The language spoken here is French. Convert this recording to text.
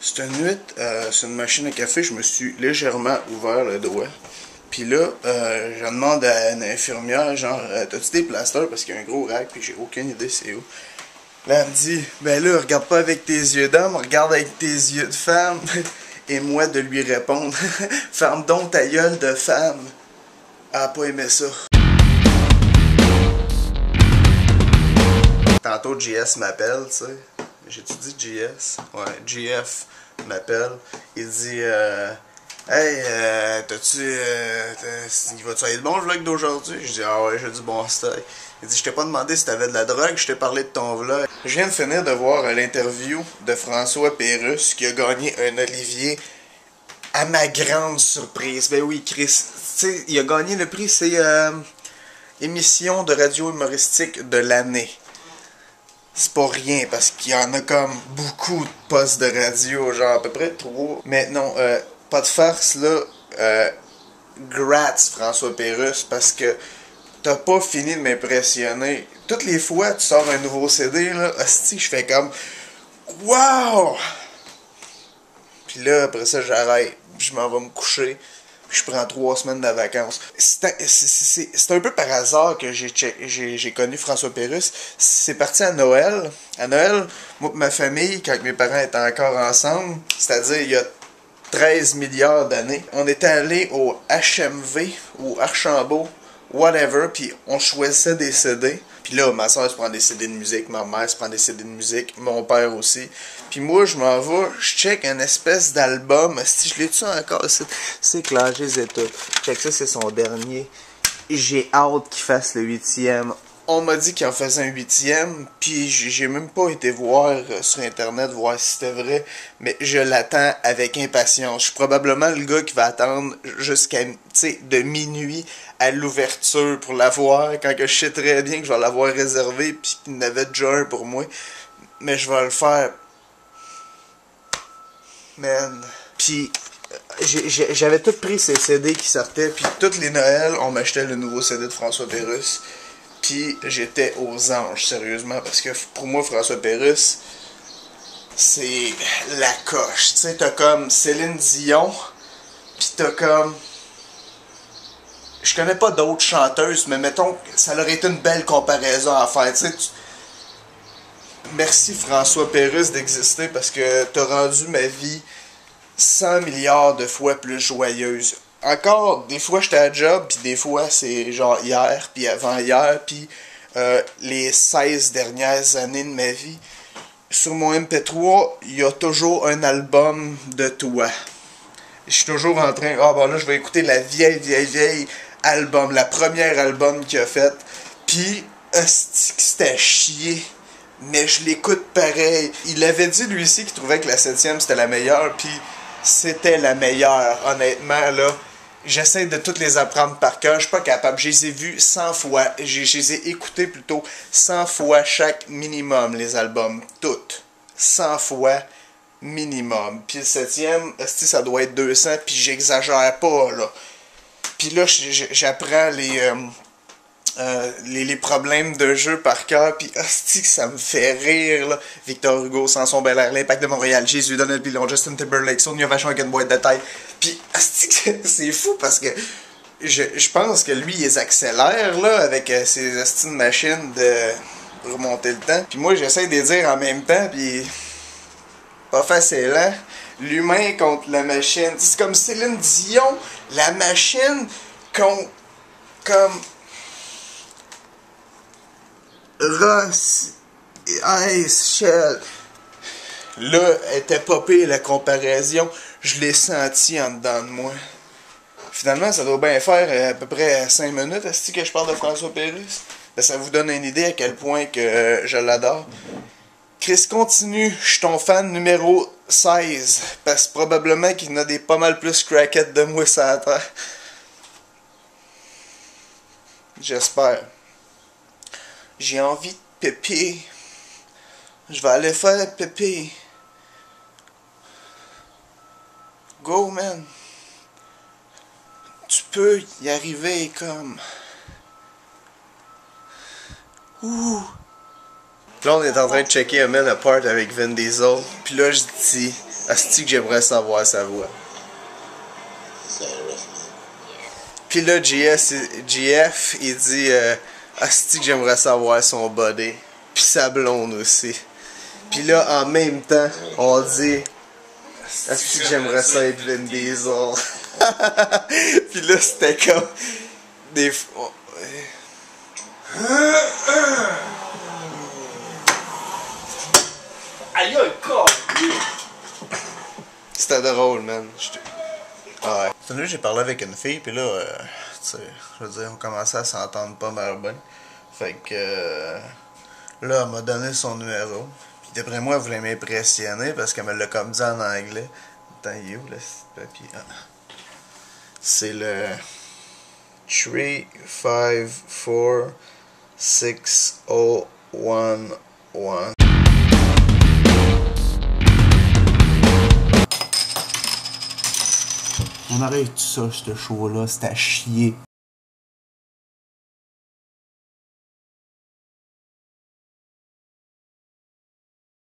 Cette nuit, sur une machine à café, je me suis légèrement ouvert le doigt. Puis là, je demande à une infirmière, genre, t'as-tu des plasters? Parce qu'il y a un gros rack, puis j'ai aucune idée c'est où. Là, elle me dit, ben là, regarde pas avec tes yeux d'homme, regarde avec tes yeux de femme. Et moi de lui répondre, ferme donc ta gueule de femme. Elle a pas aimé ça. Tantôt, JS m'appelle, tu sais. J'ai-tu dit JS? Ouais, GF m'appelle. Il dit, hey, il va-tu être bon le vlog d'aujourd'hui? Je dis, ah ouais, j'ai du bon stock. Il dit, je t'ai pas demandé si t'avais de la drogue, je t'ai parlé de ton vlog. Je viens de finir de voir l'interview de François Pérusse qui a gagné un Olivier à ma grande surprise. Ben oui, Chris, tu sais, il a gagné le prix, c'est émission de radio humoristique de l'année. C'est pas rien, parce qu'il y en a comme beaucoup de postes de radio, genre à peu près 3. Mais non, pas de farce là, grats François Pérusse, parce que t'as pas fini de m'impressionner. Toutes les fois tu sors un nouveau CD, là, hostie, je fais comme wow! Puis là, après ça, j'arrête, je m'en vais me coucher. Je prends 3 semaines de vacances. C'est un peu par hasard que j'ai connu François Pérusse. C'est parti à Noël. À Noël, moi et ma famille, quand mes parents étaient encore ensemble, c'est-à-dire il y a 13 milliards d'années, on était allé au HMV, ou Archambault, whatever, puis on choisissait des CD. Puis là, ma soeur se prend des CD de musique, ma mère se prend des CD de musique, mon père aussi. Puis moi, je m'en vais, je check un espèce d'album. Si je l'ai-tu encore? C'est clair, je les ai tous. Check ça, c'est son dernier. J'ai hâte qu'il fasse le 8e. On m'a dit qu'il en faisait un 8e, puis j'ai même pas été voir sur internet, voir si c'était vrai, mais je l'attends avec impatience. Je suis probablement le gars qui va attendre jusqu'à, tu sais, de minuit à l'ouverture pour la voir, quand que je sais très bien que je vais l'avoir réservé, puis qu'il y en avait déjà un pour moi, mais je vais le faire. Man. Puis j'avais tout pris ces CD qui sortaient, puis toutes les Noëls, on m'achetait le nouveau CD de François Pérusse. Puis j'étais aux anges, sérieusement, parce que pour moi, François Pérusse, c'est la coche. Tu sais, t'as comme Céline Dion, pis t'as comme... Je connais pas d'autres chanteuses, mais mettons, ça aurait été une belle comparaison à faire, tu sais. Merci François Pérusse d'exister, parce que t'as rendu ma vie 100 milliards de fois plus joyeuse. Encore, des fois j'étais à job, puis des fois c'est genre hier, puis avant-hier, puis les 16 dernières années de ma vie. Sur mon MP3, il y a toujours un album de toi. Je suis toujours en train, ah bon là je vais écouter la vieille album, la première album qu'il a fait. Puis, c'était chier, mais je l'écoute pareil. Il avait dit lui aussi qu'il trouvait que la 7e c'était la meilleure, puis c'était la meilleure, honnêtement là. J'essaie de toutes les apprendre par cœur, je suis pas capable. Je les ai vus 100 fois, je les ai écoutés plutôt 100 fois chaque minimum, les albums, toutes. 100 fois minimum. Puis le 7e, ça doit être 200, puis j'exagère pas, là. Puis là, j'apprends les problèmes de jeu par cœur, puis hostie que ça me fait rire, là. Victor Hugo, Samson Bel-Air, l'Impact de Montréal, Jésus, Donald Pilon, Justin Timberlake, Sonia Vachon avec une boîte de taille. Puis hostie c'est fou parce que je pense que lui, il les accélère, là, avec ses hosties de machines de remonter le temps. Puis moi, j'essaie de les dire en même temps, puis pas facile, hein? L'humain contre la machine. C'est comme Céline Dion, la machine comme Ross, Ice, Shell. Là, elle était pas pire la comparaison. Je l'ai senti en dedans de moi. Finalement, ça doit bien faire à peu près 5 minutes est-ce que je parle de François Pérusse. Ben, ça vous donne une idée à quel point que je l'adore. Chris, continue. Je suis ton fan numéro 16. Parce que probablement qu'il y en a des pas mal plus crackheads de moi sur la terre. J'espère. J'ai envie de péper. Je vais aller faire péper. Go, man. Tu peux y arriver comme... Ouh. Là, on est en train de checker A Man Apart avec Vin Diesel. Puis là, je dis... Asti que j'aimerais savoir sa voix. Pis là, GF, il dit asti que j'aimerais savoir son body. Pis sa blonde aussi. Pis là, en même temps, on dit asti que j'aimerais ça être Vin Diesel. Pis là, c'était comme des fois. Aïe, corps! C'était drôle, man. Ouais. Cette nuit, j'ai parlé avec une fille, pis là, tu sais, je veux dire, on commençait à s'entendre pas mal bien. Fait que là, elle m'a donné son numéro. Pis d'après moi, elle voulait m'impressionner parce qu'elle me l'a comme dit en anglais. Attends, il est où, là, ce papier? Ah. C'est le 3546011. On arrête tout ça, ce show-là, c'est à chier.